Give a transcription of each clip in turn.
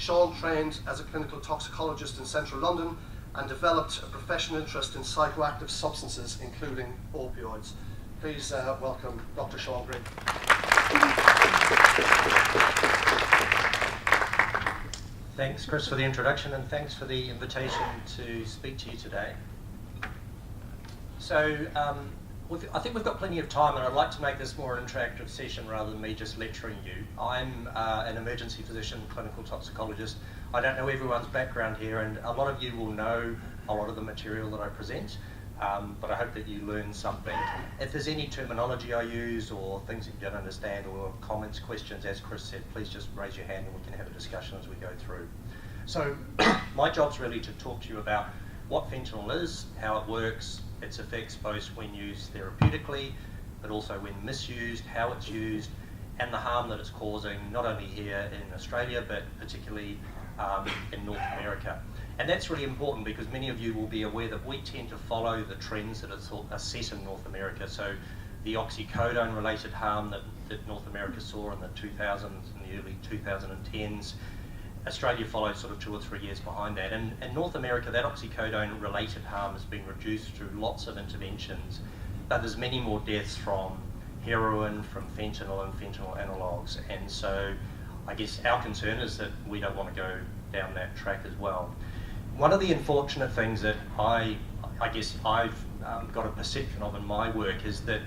Shaun trained as a clinical toxicologist in central London and developed a professional interest in psychoactive substances, including opioids. Please welcome Dr. Shaun Greene. Thanks, Chris, for the introduction, and thanks for the invitation to speak to you today. So, I think we've got plenty of time, and I'd like to make this more an interactive session rather than me just lecturing you. I'm an emergency physician, clinical toxicologist. I don't know everyone's background here, and a lot of you will know a lot of the material that I present, but I hope that you learn something. If there's any terminology I use or things that you don't understand or comments, questions, as Chris said, please just raise your hand and we can have a discussion as we go through. So my job's really to talk to you about what fentanyl is, how it works, its effects both when used therapeutically, but also when misused, how it's used, and the harm that it's causing, not only here in Australia, but particularly in North America. And that's really important because many of you will be aware that we tend to follow the trends that are set in North America. So the oxycodone-related harm that North America saw in the 2000s and the early 2010s, Australia followed sort of 2 or 3 years behind that. And in North America, that oxycodone-related harm has been reduced through lots of interventions, but there's many more deaths from heroin, from fentanyl and fentanyl analogues. And so I guess our concern is that we don't want to go down that track as well. One of the unfortunate things that I guess I've got a perception of in my work is that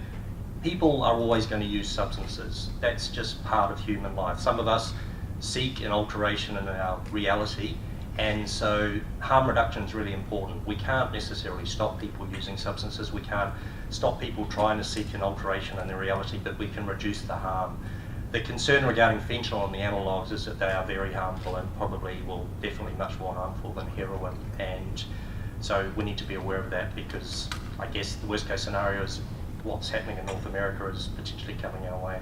people are always going to use substances. That's just part of human life. Some of us seek an alteration in our reality, and so harm reduction is really important. We can't necessarily stop people using substances, we can't stop people trying to seek an alteration in their reality, but we can reduce the harm. The concern regarding fentanyl and the analogues is that they are very harmful and probably definitely much more harmful than heroin, and so we need to be aware of that because I guess the worst case scenario is what's happening in North America is potentially coming our way.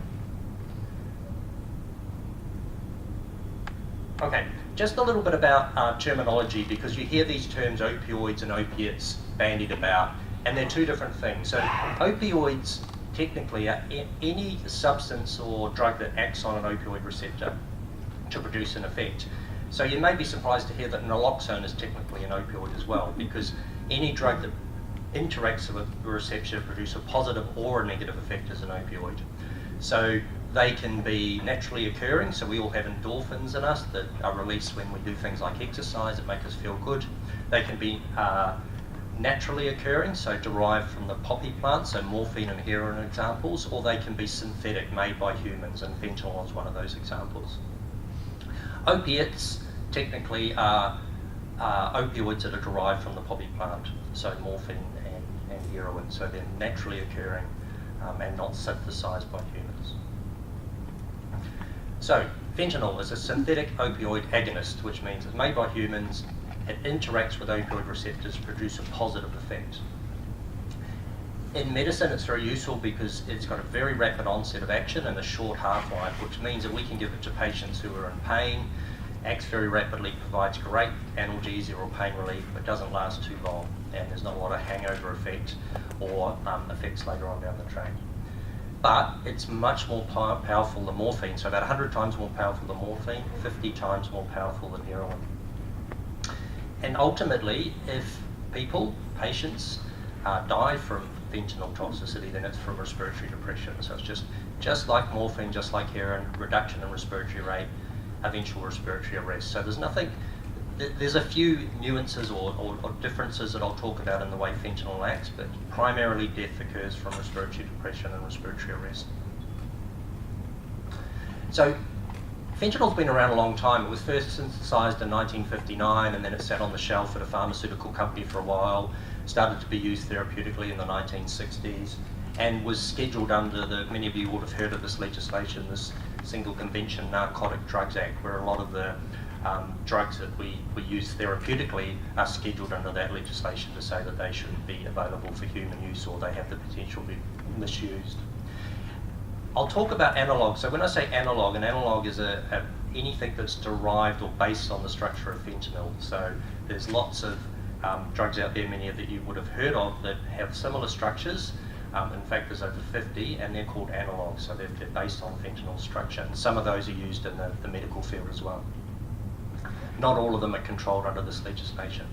Okay, just a little bit about terminology, because you hear these terms opioids and opiates bandied about, and they're two different things. So opioids technically are any substance or drug that acts on an opioid receptor to produce an effect. So you may be surprised to hear that naloxone is technically an opioid as well, because any drug that interacts with the receptor produces a positive or a negative effect as an opioid. So they can be naturally occurring, so we all have endorphins in us that are released when we do things like exercise that make us feel good. They can be naturally occurring, so derived from the poppy plant, so morphine and heroin are examples, or they can be synthetic, made by humans, and fentanyl is one of those examples. Opiates technically are opioids that are derived from the poppy plant, so morphine and heroin, so they're naturally occurring and not synthesized by humans. So fentanyl is a synthetic opioid agonist, which means it's made by humans, it interacts with opioid receptors to produce a positive effect. In medicine, it's very useful because it's got a very rapid onset of action and a short half-life, which means that we can give it to patients who are in pain, acts very rapidly, provides great analgesia or pain relief, but doesn't last too long, and there's not a lot of hangover effect or effects later on down the track. But it's much more powerful than morphine, so about 100 times more powerful than morphine, 50 times more powerful than heroin. And ultimately, if patients die from fentanyl toxicity, then it's from respiratory depression. So it's just like morphine, just like heroin, reduction in respiratory rate, eventual respiratory arrest. So there's a few nuances or differences that I'll talk about in the way fentanyl acts, but primarily death occurs from respiratory depression and respiratory arrest. So fentanyl's been around a long time. It was first synthesized in 1959, and then it sat on the shelf at a pharmaceutical company for a while, started to be used therapeutically in the 1960s, and was scheduled under many of you would have heard of this legislation, this Single Convention Narcotic Drugs Act, where a lot of the drugs that we use therapeutically are scheduled under that legislation to say that they shouldn't be available for human use or they have the potential to be misused. I'll talk about analogues. So when I say analog, an analog is anything that's derived or based on the structure of fentanyl. So there's lots of drugs out there, many that you would have heard of, that have similar structures. In fact, there's over 50, and they're called analogues, so they're based on fentanyl structure. And some of those are used in the medical field as well. not all of them are controlled under this legislation.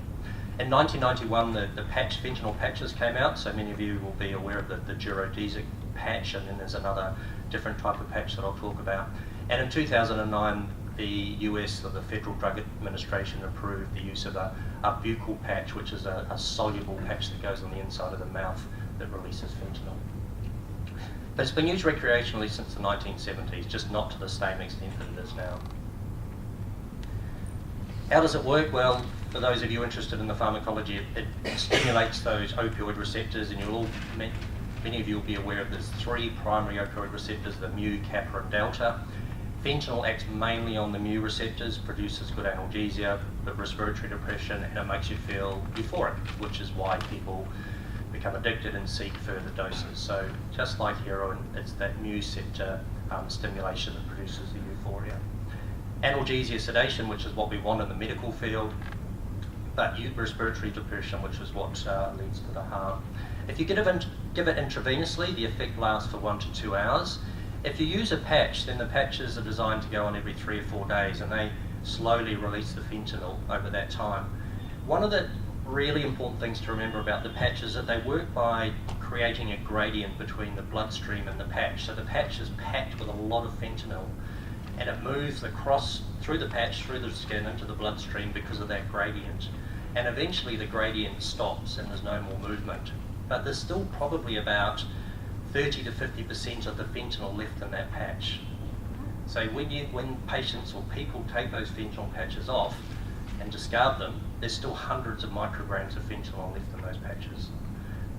In 1991, the fentanyl patches came out, so many of you will be aware of the geodesic patch, and then there's another different type of patch that I'll talk about. And in 2009, the US, or the Federal Drug Administration, approved the use of a buccal patch, which is a soluble patch that goes on the inside of the mouth that releases fentanyl. But it's been used recreationally since the 1970s, just not to the same extent that it is now. How does it work? Well, for those of you interested in the pharmacology, it stimulates those opioid receptors, and many of you will be aware of there's 3 primary opioid receptors, the mu, kappa, and delta. Fentanyl acts mainly on the mu receptors, produces good analgesia, but respiratory depression, and it makes you feel euphoric, which is why people become addicted and seek further doses. So just like heroin, it's that mu receptor stimulation that produces the euphoria. Analgesia, sedation, which is what we want in the medical field, but respiratory depression, which is what leads to the harm. If you give it intravenously, the effect lasts for 1 to 2 hours. If you use a patch, then the patches are designed to go on every 3 or 4 days, and they slowly release the fentanyl over that time. One of the really important things to remember about the patch is that they work by creating a gradient between the bloodstream and the patch. So the patch is packed with a lot of fentanyl, and it moves across through the patch, through the skin, into the bloodstream because of that gradient. And eventually the gradient stops and there's no more movement. But there's still probably about 30 to 50% of the fentanyl left in that patch. So when patients or people take those fentanyl patches off and discard them, there's still hundreds of micrograms of fentanyl left in those patches.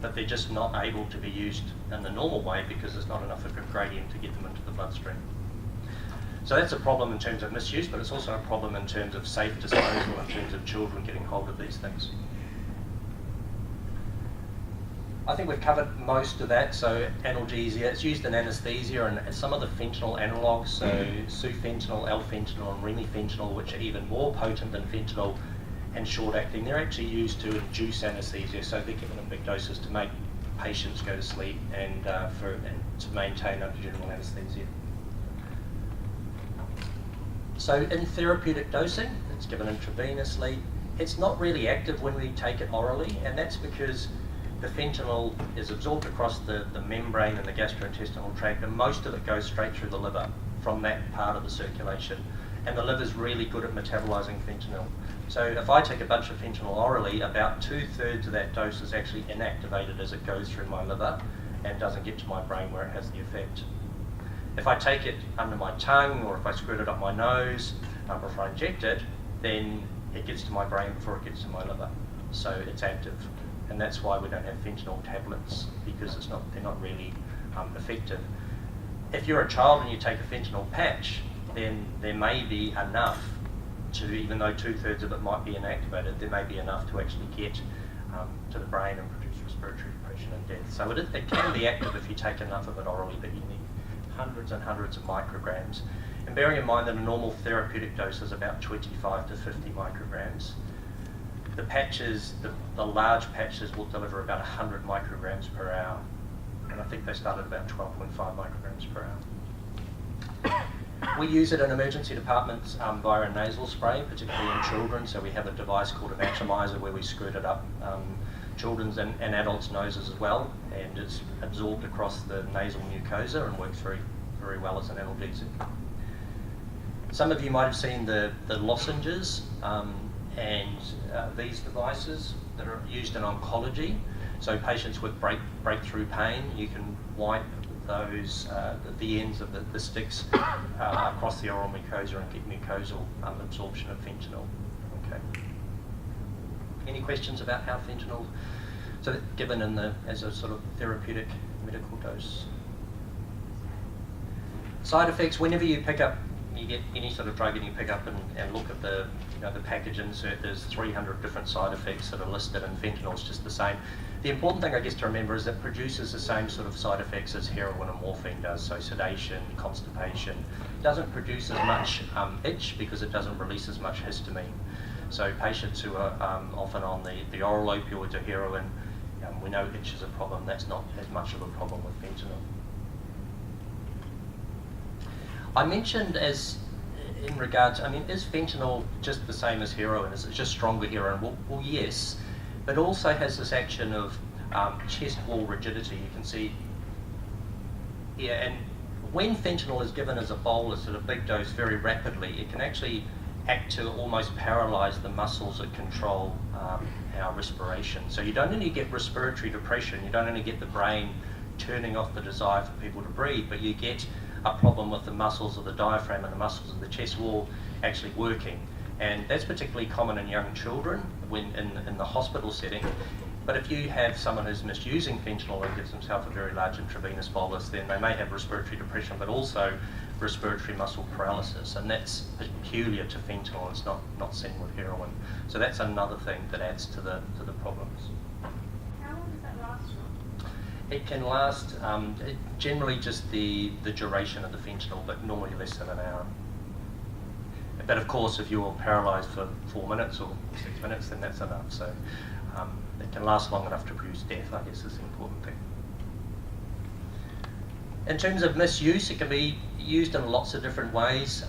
But they're just not able to be used in the normal way because there's not enough of a gradient to get them into the bloodstream. So that's a problem in terms of misuse, but it's also a problem in terms of safe disposal, in terms of children getting hold of these things. I think we've covered most of that. So analgesia, it's used in anesthesia, and some of the fentanyl analogues, so sufentanil, alfentanil, and remifentanil, which are even more potent than fentanyl and short-acting, they're actually used to induce anesthesia. So they're given in big doses to make patients go to sleep and to maintain under general anesthesia. So in therapeutic dosing, it's given intravenously. It's not really active when we take it orally, and that's because the fentanyl is absorbed across the membrane and the gastrointestinal tract, and most of it goes straight through the liver from that part of the circulation. And the liver's really good at metabolizing fentanyl. So if I take a bunch of fentanyl orally, about 2/3 of that dose is actually inactivated as it goes through my liver and doesn't get to my brain where it has the effect. If I take it under my tongue, or if I squirt it up my nose, or if I inject it, then it gets to my brain before it gets to my liver. So it's active. And that's why we don't have fentanyl tablets, because they're not really effective. If you're a child and you take a fentanyl patch, then there may be enough to, even though 2/3 of it might be inactivated, there may be enough to actually get to the brain and produce respiratory depression and death. So it can be active if you take enough of it orally, but you need hundreds and hundreds of micrograms. And bearing in mind that a normal therapeutic dose is about 25 to 50 micrograms. The patches, the large patches, will deliver about 100 micrograms per hour. And I think they start at about 12.5 micrograms per hour. We use it in emergency departments via a nasal spray, particularly in children. So we have a device called an atomizer where we squirt it up children's and adults' noses as well, and it's absorbed across the nasal mucosa and works very, very well as an analgesic. Some of you might have seen the lozenges and these devices that are used in oncology. So patients with breakthrough pain, you can wipe those the ends of the sticks across the oral mucosa and get mucosal absorption of fentanyl. Okay. Any questions about how fentanyl, so given as a sort of therapeutic medical dose? Side effects, whenever you get any sort of drug and you pick up and look at the package insert, there's 300 different side effects that are listed, and fentanyl's just the same. The important thing, I guess, to remember is that it produces the same sort of side effects as heroin and morphine does, so sedation, constipation. It doesn't produce as much itch because it doesn't release as much histamine. So patients who are often on the oral opioids or heroin, we know itch is a problem. That's not as much of a problem with fentanyl. I mentioned, as in regards, I mean, is fentanyl just the same as heroin? Is it just stronger heroin? Well, yes, but also has this action of chest wall rigidity. You can see here, and when fentanyl is given as a bolus at a big dose very rapidly, it can actually act to almost paralyze the muscles that control our respiration. So you don't only get respiratory depression, you don't only get the brain turning off the desire for people to breathe, but you get a problem with the muscles of the diaphragm and the muscles of the chest wall actually working. And that's particularly common in young children when in the hospital setting. But if you have someone who's misusing fentanyl and gives themselves a very large intravenous bolus, then they may have respiratory depression, but also respiratory muscle paralysis, and that's peculiar to fentanyl. It's not seen with heroin. So that's another thing that adds to the problems. How long does that last for? It can last generally just the duration of the fentanyl, but normally less than an hour. But of course, if you're paralysed for 4 minutes or 6 minutes, then that's enough. So it can last long enough to produce death, I guess, is the important thing. In terms of misuse, it can be used in lots of different ways.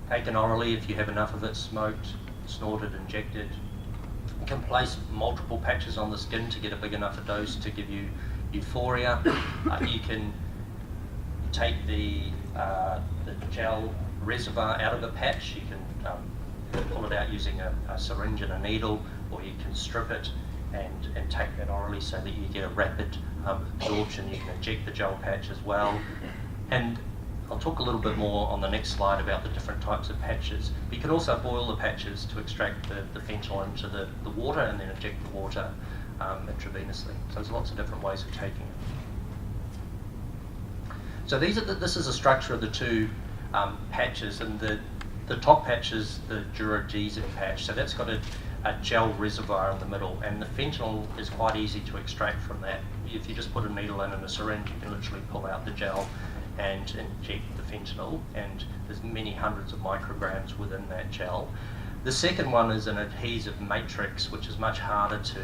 Taken orally if you have enough of it, smoked, snorted, injected. You can place multiple patches on the skin to get a big enough a dose to give you euphoria. You can take the gel reservoir out of a patch. You can pull it out using a syringe and a needle, or you can strip it and take that orally so that you get a rapid absorption. You can inject the gel patch as well. And I'll talk a little bit more on the next slide about the different types of patches. But you can also boil the patches to extract the fentanyl into the water and then inject the water intravenously. So there's lots of different ways of taking it. So this is a structure of the two patches, and the top patch is the duragesic patch. So that's got a gel reservoir in the middle, and the fentanyl is quite easy to extract from that. If you just put a needle in and a syringe, you can literally pull out the gel and inject the fentanyl, and there's many hundreds of micrograms within that gel. The second one is an adhesive matrix, which is much harder to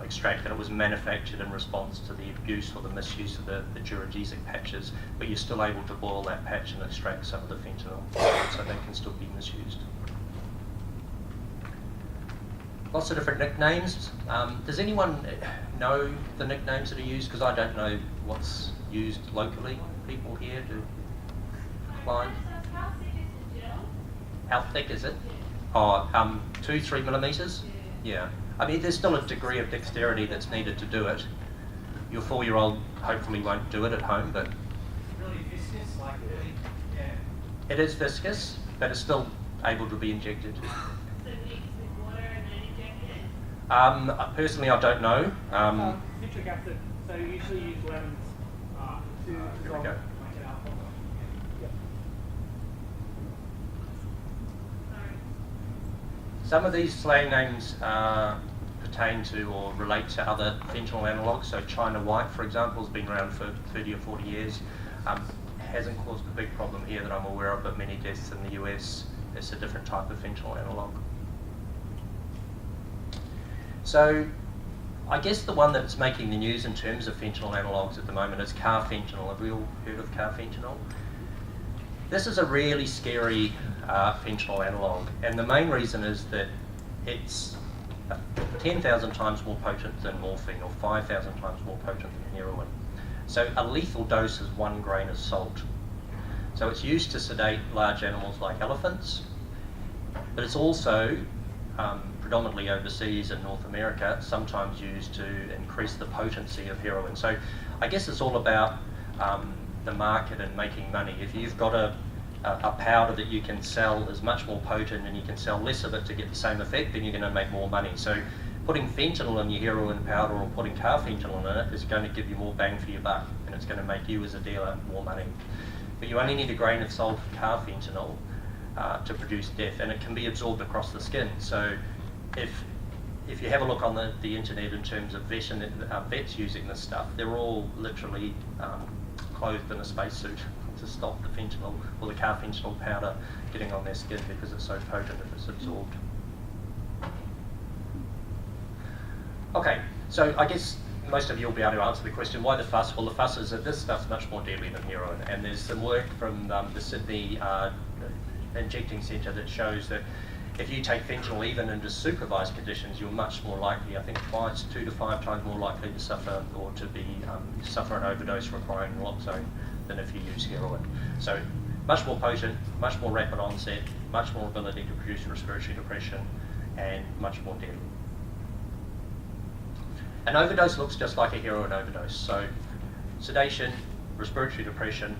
extract, and it was manufactured in response to the abuse or the misuse of the duragesic patches, but you're still able to boil that patch and extract some of the fentanyl, so they can still be misused. Lots of different nicknames. Does anyone know the nicknames that are used? Because I don't know what's used locally. People here do. Klein? How thick is the gel? How thick is it? Oh, 2-3 millimeters? Yeah. I mean, there's still a degree of dexterity that's needed to do it. Your 4-year-old hopefully won't do it at home, but... Really viscous, like really? Yeah. It is viscous, but it's still able to be injected. So mixed with water and then injected? Personally, I don't know. Citric acid, so you usually use lemons to Here we dissolve go. like an alcohol. Yep. Sorry. Some of these slang names pertain to or relate to other fentanyl analogues. So China White, for example, has been around for 30 or 40 years. Hasn't caused a big problem here that I'm aware of, but many deaths in the US. It's a different type of fentanyl analogue. So I guess the one that's making the news in terms of fentanyl analogues at the moment is carfentanil. Have we all heard of carfentanil? This is a really scary fentanyl analogue, and the main reason is that it's 10,000 times more potent than morphine, or 5,000 times more potent than heroin. So a lethal dose is 1 grain of salt. So it's used to sedate large animals like elephants, but it's also predominantly overseas in North America, sometimes used to increase the potency of heroin. So I guess it's all about the market and making money. If you've got a powder that you can sell is much more potent and you can sell less of it to get the same effect, then you're going to make more money. So putting fentanyl in your heroin powder or putting carfentanil in it is going to give you more bang for your buck, and it's going to make you as a dealer more money. But you only need a grain of salt of carfentanil to produce death, and it can be absorbed across the skin. So if you have a look on the internet in terms of vets using this stuff, they're all literally clothed in a spacesuit to stop the fentanyl or the carfentanil powder getting on their skin because it's so potent if it's absorbed. Okay, so I guess most of you will be able to answer the question, why the fuss? Well, the fuss is that this stuff's much more deadly than heroin, and there's some work from the Sydney injecting centre that shows that if you take fentanyl even under supervised conditions, you're much more likely, I think 2 to 5 times more likely to suffer or to be suffer an overdose requiring naloxone than if you use heroin. So much more potent, much more rapid onset, much more ability to produce respiratory depression, and much more deadly. An overdose looks just like a heroin overdose. So sedation, respiratory depression,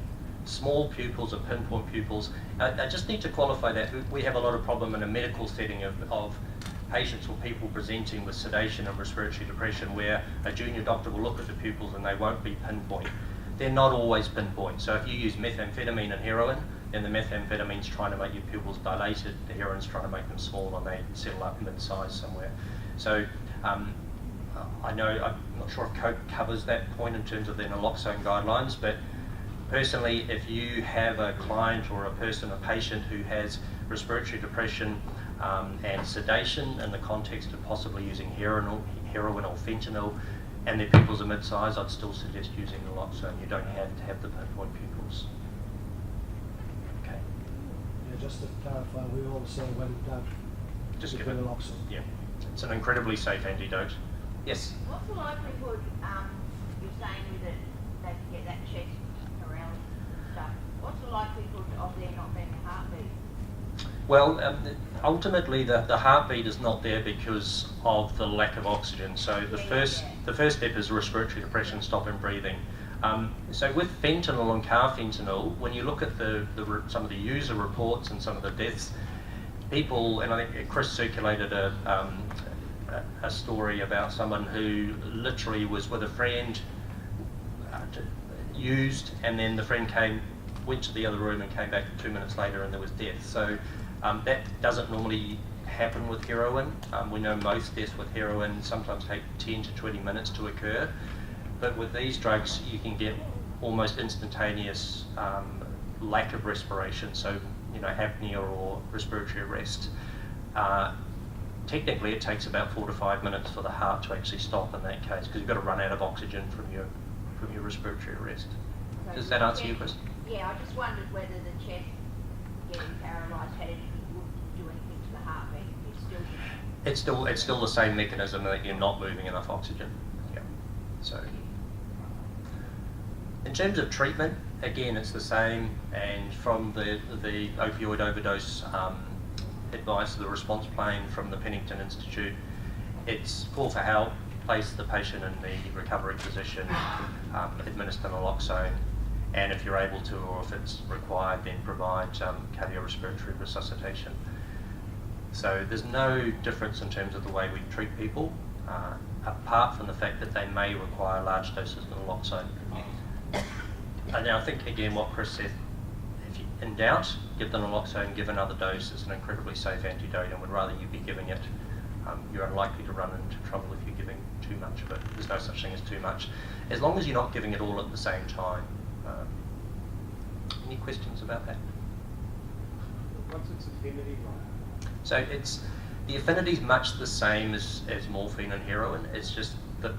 small pupils or pinpoint pupils. I just need to qualify that. We have a lot of problem in a medical setting of patients or people presenting with sedation and respiratory depression where a junior doctor will look at the pupils and they won't be pinpoint. They're not always pinpoint. So if you use methamphetamine and heroin, then the methamphetamine's trying to make your pupils dilated, the heroin's trying to make them small and they settle up mid-size somewhere. So I'm not sure if Coke covers that point in terms of their naloxone guidelines, but personally, if you have a client or a person, a patient who has respiratory depression and sedation in the context of possibly using heroin or fentanyl, and their pupils are mid-size, I'd still suggest using naloxone. You don't have to have the pinpoint pupils. Okay. Yeah, just to clarify, we all say when Just give give it. naloxone. Yeah, it's an incredibly safe antidote. Yes. What's the likelihood, you're saying with it, they can get that chest around stuff, what's the likelihood of there not being a heartbeat? Well, ultimately the heartbeat is not there because of the lack of oxygen. So the first step is respiratory depression, stopping breathing. So with fentanyl and carfentanil, when you look at some of the user reports and some of the deaths, people, and I think Chris circulated a story about someone who literally was with a friend, used, and then the friend went to the other room and came back 2 minutes later and there was death. So that doesn't normally happen with heroin. We know most deaths with heroin sometimes take 10 to 20 minutes to occur, but with these drugs you can get almost instantaneous lack of respiration, so apnea or respiratory arrest. Technically it takes about 4 to 5 minutes for the heart to actually stop in that case, because you've got to run out of oxygen from your respiratory arrest. So Does that answer your question? Yeah, I just wondered whether the chest getting paralysed would do anything to the heartbeat. It's still the same mechanism that you're not moving enough oxygen. Yeah. So in terms of treatment, again it's the same, and from the opioid overdose advice, the response plan from the Penington Institute, it's call for help, place the patient in the recovery position, administer naloxone, and if you're able to, or if it's required, then provide cardiorespiratory resuscitation. So there's no difference in terms of the way we treat people, apart from the fact that they may require large doses of naloxone. And I think, again, what Chris said, if you're in doubt, give the naloxone, give another dose. It's an incredibly safe antidote, and would rather you be giving it. You're unlikely to run into trouble if you're giving too much of it. There's no such thing as too much, as long as you're not giving it all at the same time. Any questions about that? What's its affinity like? So the affinity is much the same as morphine and heroin. It's just the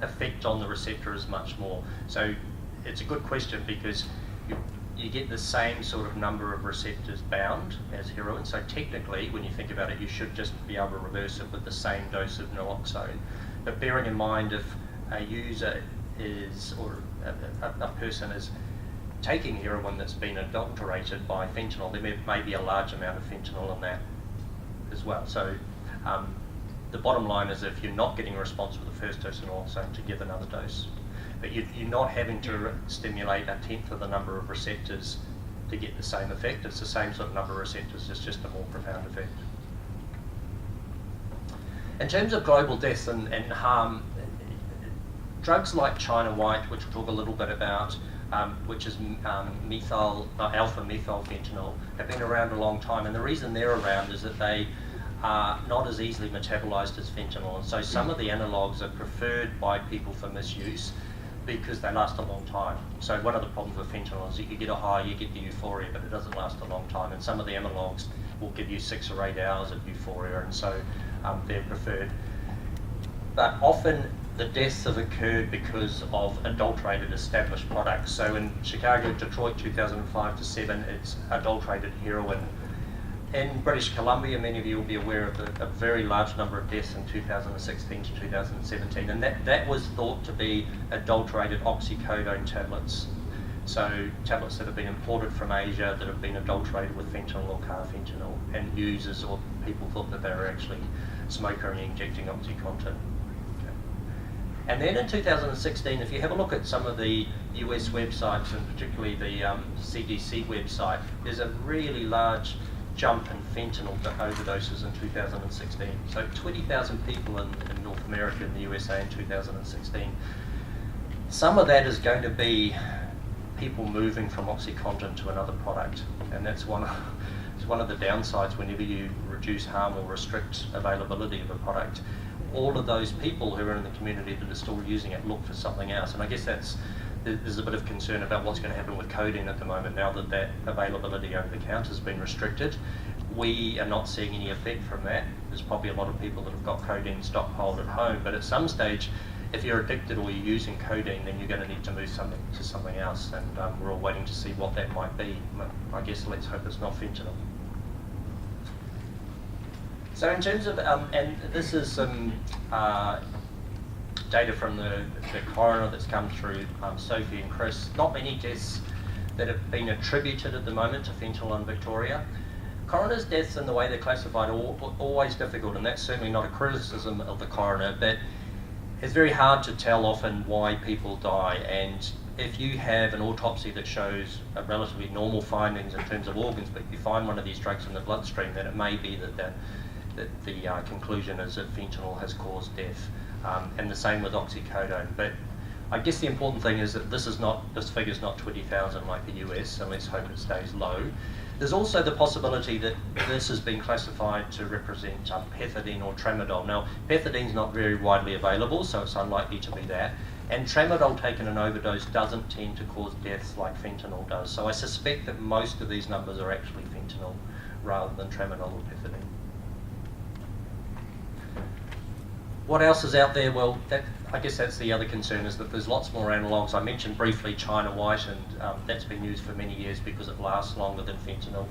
effect on the receptor is much more. So it's a good question because you get the same sort of number of receptors bound as heroin. So technically, when you think about it, you should just be able to reverse it with the same dose of naloxone. But bearing in mind, if a user is, or a person is taking heroin that's been adulterated by fentanyl, there may be a large amount of fentanyl in that as well. So the bottom line is, if you're not getting a response with the first dose of naloxone, to give another dose. But you're not having to stimulate 1/10 of the number of receptors to get the same effect. It's the same sort of number of receptors, it's just a more profound effect. In terms of global deaths and harm, drugs like China White, which we'll talk a little bit about, which is alpha methyl fentanyl, have been around a long time, and the reason they're around is that they are not as easily metabolized as fentanyl, and so some of the analogues are preferred by people for misuse because they last a long time. So one of the problems with fentanyl is that you get a high, you get the euphoria, but it doesn't last a long time, and some of the analogues will give you 6 or 8 hours of euphoria, and so they're preferred. but often the deaths have occurred because of adulterated established products. So in Chicago, Detroit, 2005 to 7, it's adulterated heroin. In British Columbia, many of you will be aware of a very large number of deaths in 2016 to 2017, and that was thought to be adulterated oxycodone tablets. So tablets that have been imported from Asia that have been adulterated with fentanyl or carfentanil, and users or people thought that they were actually smoker and injecting OxyContin. Okay. And then in 2016, if you have a look at some of the US websites, and particularly the CDC website, there's a really large jump in fentanyl overdoses in 2016. So 20,000 people in North America and the USA in 2016. Some of that is going to be people moving from OxyContin to another product, and that's one of the downsides whenever you reduce harm or restrict availability of a product. All of those people who are in the community that are still using it look for something else, and I guess there's a bit of concern about what's going to happen with codeine at the moment now that availability over the counter has been restricted. We are not seeing any effect from that. There's probably a lot of people that have got codeine stockpiled at home, but at some stage, if you're addicted or you're using codeine, then you're going to need to move to something else, and we're all waiting to see what that might be. I guess let's hope it's not fentanyl. So in terms of, and this is some data from the coroner that's come through, Sophie and Chris. Not many deaths that have been attributed at the moment to fentanyl in Victoria. Coroner's deaths and the way they're classified are always difficult, and that's certainly not a criticism of the coroner, but it's very hard to tell often why people die, and if you have an autopsy that shows a relatively normal findings in terms of organs, but you find one of these drugs in the bloodstream, then it may be that the conclusion is that fentanyl has caused death, and the same with oxycodone. But I guess the important thing is that this figure's not 20,000 like the US, and let's hope it stays low. There's also the possibility that this has been classified to represent pethidine or tramadol. Now, pethadine's not very widely available, so it's unlikely to be that. And tramadol taken in overdose doesn't tend to cause deaths like fentanyl does. So I suspect that most of these numbers are actually fentanyl rather than tramadol or pethidine. What else is out there? Well, I guess that's the other concern, is that there's lots more analogues. I mentioned briefly China White, and that's been used for many years because it lasts longer than fentanyl.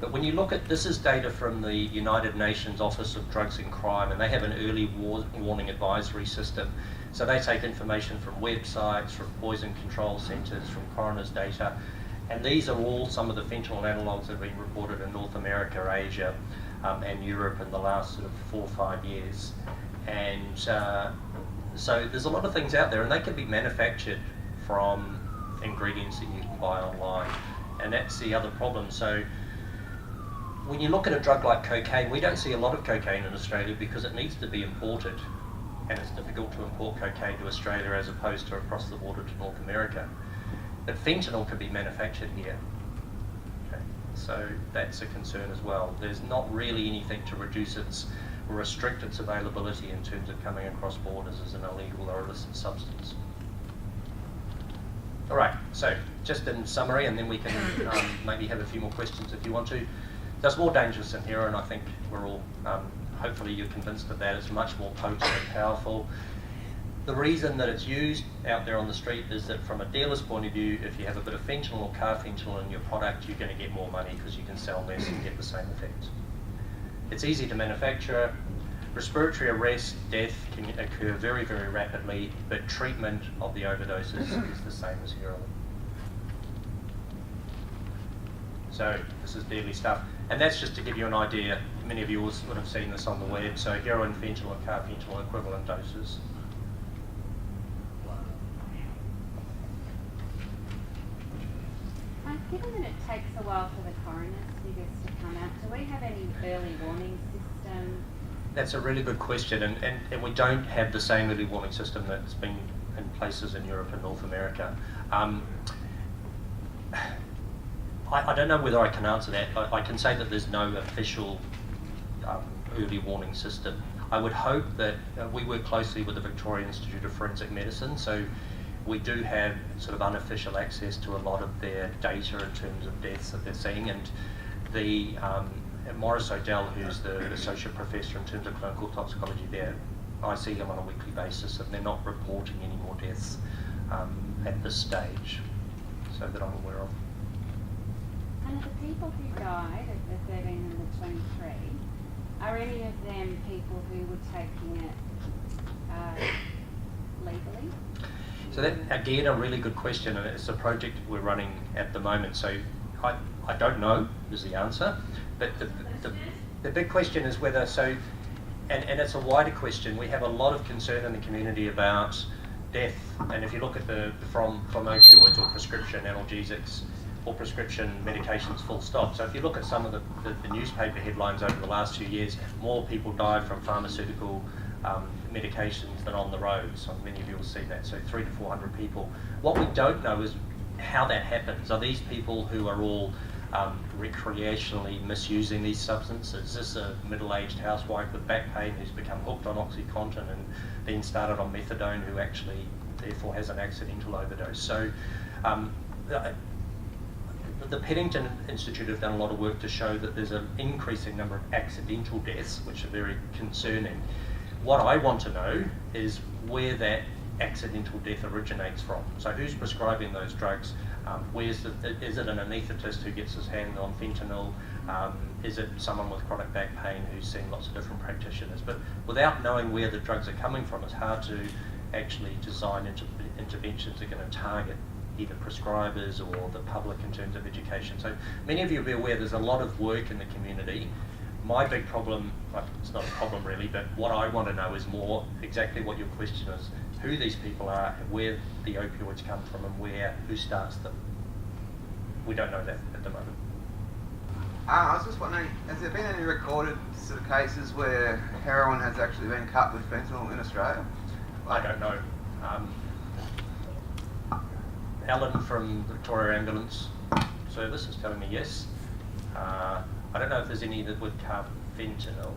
But when you look at, this is data from the United Nations Office of Drugs and Crime, and they have an early warning advisory system. So they take information from websites, from poison control centres, from coroner's data, and these are all some of the fentanyl analogues that have been reported in North America, Asia, and Europe in the last sort of 4 or 5 years. And so there's a lot of things out there, and they can be manufactured from ingredients that you can buy online, and that's the other problem. So when you look at a drug like cocaine, we don't see a lot of cocaine in Australia because it needs to be imported, and it's difficult to import cocaine to Australia as opposed to across the border to North America. But fentanyl can be manufactured here. Okay. So that's a concern as well. There's not really anything to reduce its or restrict its availability in terms of coming across borders as an illegal or illicit substance. All right, so just in summary, and then we can maybe have a few more questions if you want to. There's more dangerous than heroin. I think we're all, hopefully you're convinced of that. It's much more potent and powerful. The reason that it's used out there on the street is that from a dealer's point of view, if you have a bit of fentanyl or carfentanil in your product, you're going to get more money because you can sell less and get the same effect. It's easy to manufacture. Respiratory arrest, death can occur very, very rapidly, but treatment of the overdoses is the same as heroin. So this is deadly stuff. And that's just to give you an idea. Many of you would have seen this on the web. So heroin, fentanyl, and carfentanil equivalent doses. Given that it takes a while for the coroner's figures to come out, do we have any early warning system? That's a really good question, and we don't have the same early warning system that's been in places in Europe and North America. I don't know whether I can answer that. I can say that there's no official early warning system. I would hope that we work closely with the Victoria Institute of Forensic Medicine, so we do have sort of unofficial access to a lot of their data in terms of deaths that they're seeing, and the Maurice O'Dell, who's the associate professor in terms of clinical toxicology there, I see them on a weekly basis, and they're not reporting any more deaths at this stage, so that I'm aware of. And the people who died at the 13 and the 23, are any of them people who were taking it legally? So that, again, a really good question, and it's a project we're running at the moment. So I don't know is the answer, but the big question is whether, so, and it's a wider question. We have a lot of concern in the community about death, and if you look at from opioids or prescription analgesics or prescription medications full stop. So if you look at some of the newspaper headlines over the last few years, more people died from pharmaceutical medications than on the roads. So many of you will see that, so 300 to 400 people. What we don't know is how that happens. Are these people who are all recreationally misusing these substances? Is this a middle-aged housewife with back pain who's become hooked on OxyContin and then started on methadone, who actually therefore has an accidental overdose? So the Penington Institute have done a lot of work to show that there's an increasing number of accidental deaths, which are very concerning. What I want to know is where that accidental death originates from. So who's prescribing those drugs? Is it an anaesthetist who gets his hand on fentanyl? Is it someone with chronic back pain who's seen lots of different practitioners? But without knowing where the drugs are coming from, it's hard to actually design interventions that are going to target either prescribers or the public in terms of education. So many of you will be aware there's a lot of work in the community. My big problem, well, it's not a problem really, but what I want to know is more exactly what your question is, who these people are and where the opioids come from and who starts them. We don't know that at the moment. I was just wondering, has there been any recorded sort of cases where heroin has actually been cut with fentanyl in Australia? I don't know. Alan from Victoria Ambulance Service is telling me yes. I don't know if there's any that would carve fentanyl.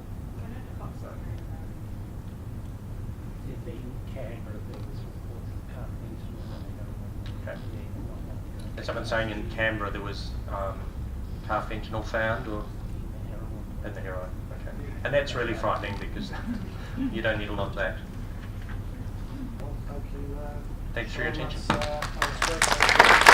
In Canberra, there was reports of carfentanil. Okay. And someone saying in Canberra there was carfentanil found, or in the heroin. Okay. And that's really frightening because you don't need a lot of that. Well, thank you. Thanks for your attention. That's great.